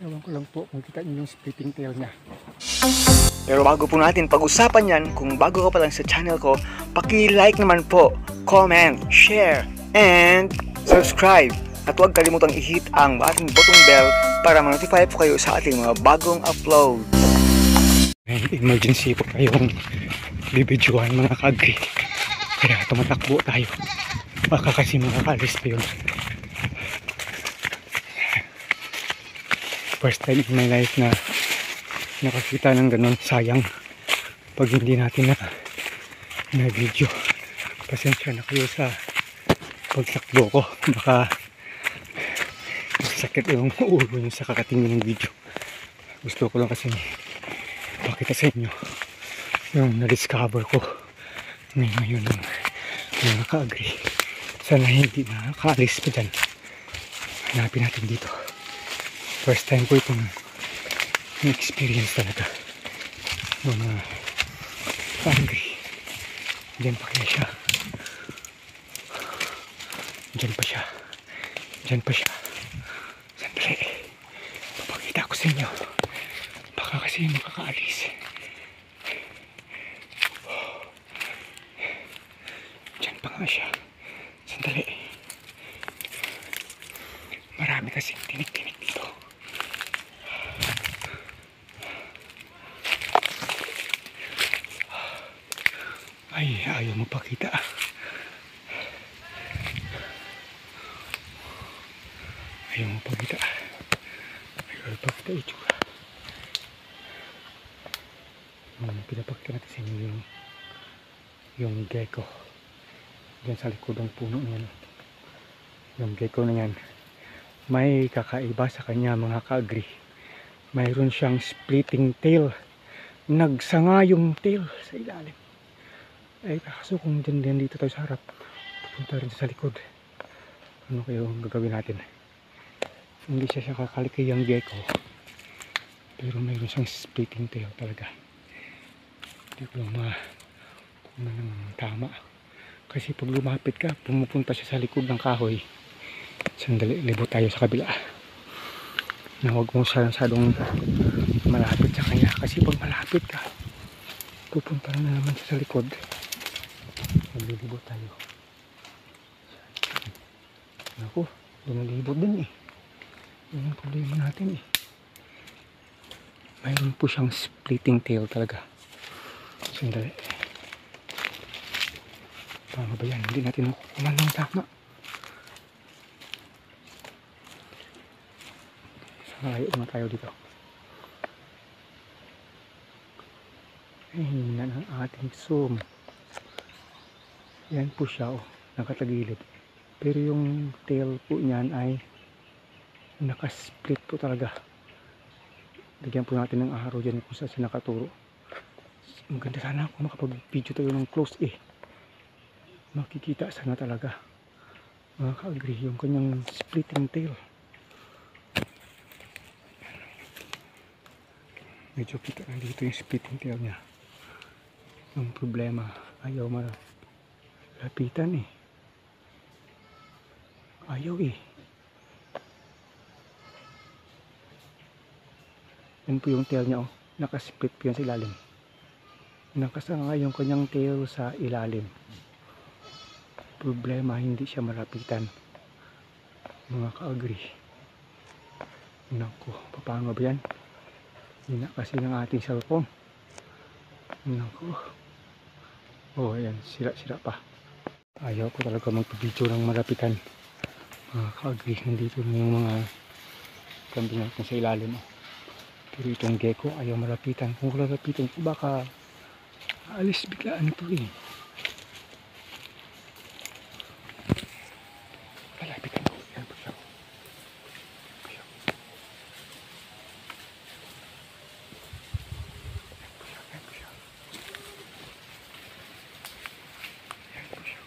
Ewan ko lang po kung kita niyo yung splitting tail niya. Pero bago po natin pag-usapan yan, kung bago ka pa lang sa channel ko, paki-like naman po, comment, share, and subscribe. At huwag kalimutang i-hit ang ating button bell para ma-notify po kayo sa ating mga bagong upload. May emergency po tayong bibidyohan mga ka-agri. Kaya tumatakbo tayo. Baka kasi makakalis pa yun. First time in my life na nakakita ng ganun. Sayang pag hindi natin na video. Pasensya na kayo sa pagtakbo ko. Baka sakit yung ulo nyo sa kakatingin ng video. Gusto ko lang kasi pakita sa inyo yung na-discover ko ngayon ng mga ka-agri. Sana hindi nakakaalis pa dyan. Hanapin natin dito. First time ko itong experience talaga mga ka-agri. Diyan pa kaya siya. Diyan pa siya. Diyan pa siya. Sandali. Papakita ko sa inyo. Baka kasi makakaalis. Diyan pa nga siya. Sandali. Marami kasing tinik-tinik dito. Ay, ayaw magpakita. Ayaw magpakita. Ayaw magpakita itsura. Pinapakita natin sa inyo yung gecko. Diyan sa likod ng puno niyan. Yung gecko na yan. May kakaiba sa kanya mga ka-agri. Mayroon siyang splitting tail. Nagsanga yung tail sa ilalim. Ay kaso kung dyan dito tayo sa harap, pupunta rin sa likod. Ano kayo ang gagawin natin? Hindi siya kakalikayang gecko. Pero mayroon siyang splitting tail talaga. Hindi ko lang kung anong tama. Kasi pag lumapit ka, pumupunta siya sa likod ng kahoy. Sandali, libot tayo sa kabila. Na huwag mo siya masyadong malapit sa kanya. Kasi pag malapit ka, pupunta na naman siya sa likod. Maglilibot tayo. Naku, lumilibot din eh. Yun ang problema natin eh. Mayroon po siyang splitting tail talaga. Sandali. Tama ba yan? Hindi natin makukuman ng tama. Sakayo naman tayo dito. Ayun na ang ating zoom. Yan po siya oh, nakatagilid. Pero yung tail po niyan ay nakasplit po talaga. Lagyan po natin ng araw dyan kung saan siya nakaturo. Maganda sana kung makapag-video tayo ng close eh. Makikita sana talaga. Mga ka-agri yung kanyang splitting tail. Medyo kita na dito yung splitting tail niya. Ang problema, ayaw malapitan eh. Ayaw eh. Yan po yung tail niya oh. Nakasplit po yan sa ilalim. Nakasanga yung kanyang tail sa ilalim. Problema, hindi siya malapitan. Mga ka-agri. Naku, paano ba yan? Hindi na kasi ng ating cellphone. Naku. Oh, ayan. Sira-sira pa. Ayaw ko talaga mag-video ng malapitan. Mga ka-agri. Nandito na yung mga kambing natin sa ilalim. Pero itong gecko ayaw malapitan. Kung malapitan ko baka alis biglaan ito eh. Malapitan ko. Yan po siya. Ayaw. Yan po siya. Yan po siya.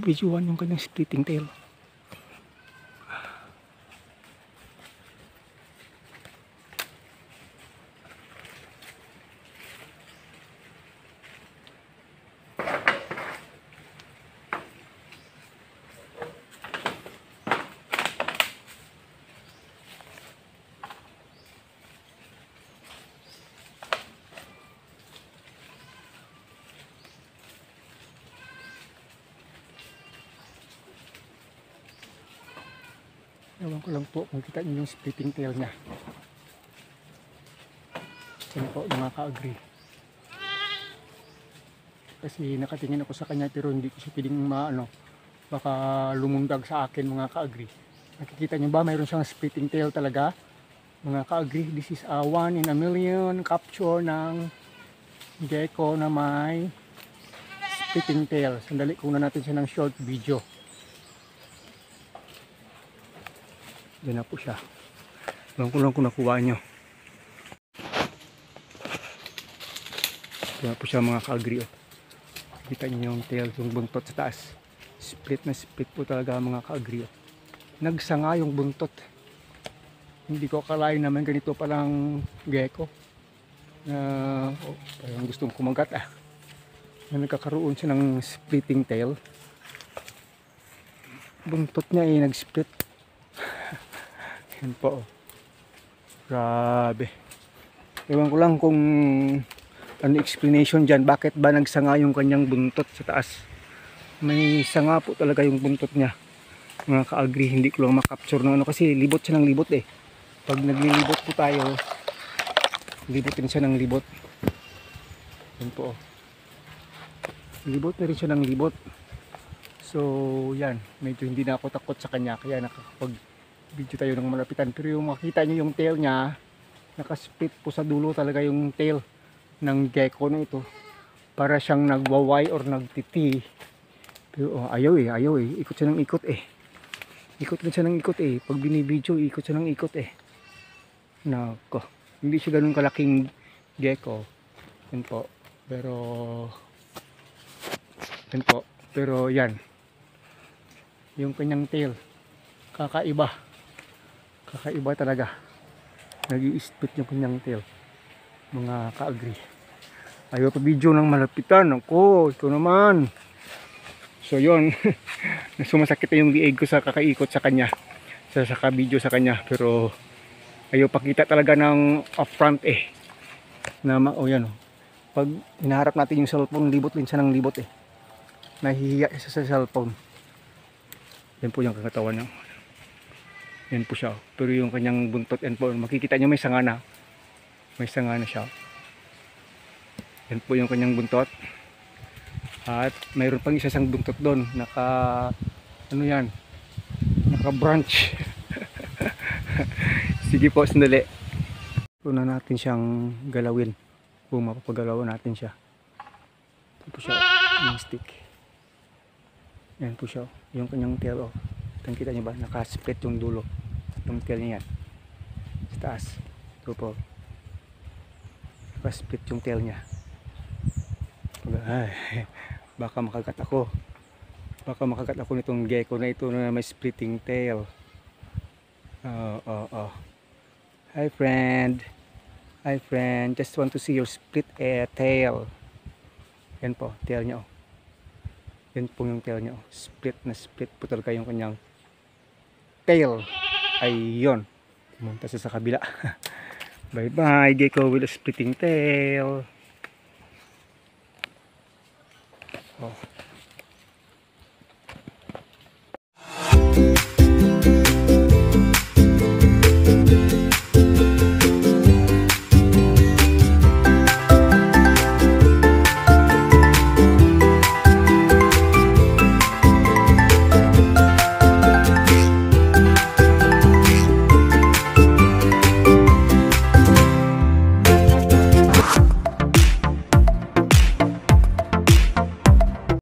videoan yung kanyang splitting tail. Ewan ko lang po kung kita niyo yung splitting tail niya. Yan po mga ka-agree. Kasi nakatingin ako sa kanya pero hindi ko siya pwedeng baka lumundag sa akin mga ka-agree. Nakikita niyo ba mayroon siyang splitting tail talaga? Mga ka-agree, this is a 1 in a million capture ng gecko na may splitting tail. Sandali, kunan natin siya ng short video. Yan na po siya. Ewan ko lang kung nakuha nyo. Yan po siya mga ka-agree. Kita nyo yung tail, yung buntot sa taas. Split na split po talaga mga ka-agree. Nagsanga yung buntot. Hindi ko akalain naman ganito palang gecko. Na parang gustong kumagat na nagkakaroon siya ng splitting tail. Buntot niya ay nag-split. Yan po. Grabe. Ewan ko lang kung ano explanation dyan. Bakit ba nagsanga yung kanyang buntot sa taas? May sanga po talaga yung buntot niya. Mga ka-agree, hindi ko lang makapture ng kasi libot siya ng libot eh. Pag naglilibot po tayo, libotin siya ng libot. Yan po. Libot na rin siya ng libot. So yan, medyo hindi na ako takot sa kanya. Kaya nakakapag video tayo ng malapitan, pero yung makita nyo yung tail nya, nakasplit po sa dulo talaga yung tail ng gecko na ito, para siyang nagwaway or nagtiti. Pero ayaw eh, ikot siya ng ikot eh, ikot din siya ng ikot eh, pag binibidyo ikot siya ng ikot eh. Nako, hindi siya ganun kalaking gecko. Yan po, pero yan yung kanyang tail, kakaiba talaga. Nag-i-split yung kanyang tail mga ka-agree. Ayaw pa video ng malapitan ako, ito naman. So yun, sumasakit na yung liig ko sa kakaikot sa kanya, sa video sa kanya, pero ayaw pakita talaga ng upfront eh na yan pag hinaharap natin yung cellphone, libot din siya ng libot eh, nahihiya siya sa cellphone. Yan po yung katawan niya. Yan po siya. Pero yung kanyang buntot, yan po, makikita nyo may sanga na. May sanga na siya. Yan po yung kanyang buntot. At mayroon pang isa siyang buntot doon. Ano yan? Naka-branch. Sige po, sandali. Una natin siyang galawin. Kung mapapagalawan natin siya. Yan po siya. Yung stick. Yan po siya. Yung kanyang tail. Kita nyo ba? Naka-split yung dulo. Yung tail niya yan. Sa taas. Ito po. Naka-split yung tail niya. Ay, baka makagat ako. Baka makagat ako nitong gecko na ito na may splitting tail. Hi friend. Hi friend. Just want to see your split tail. Yan po. Tail niya. Yan po yung tail niya. Split na split po talaga yung kanyang tail. Ayun. Pumunta sa kabila. Bye bye gecko with a splitting tail. Oh.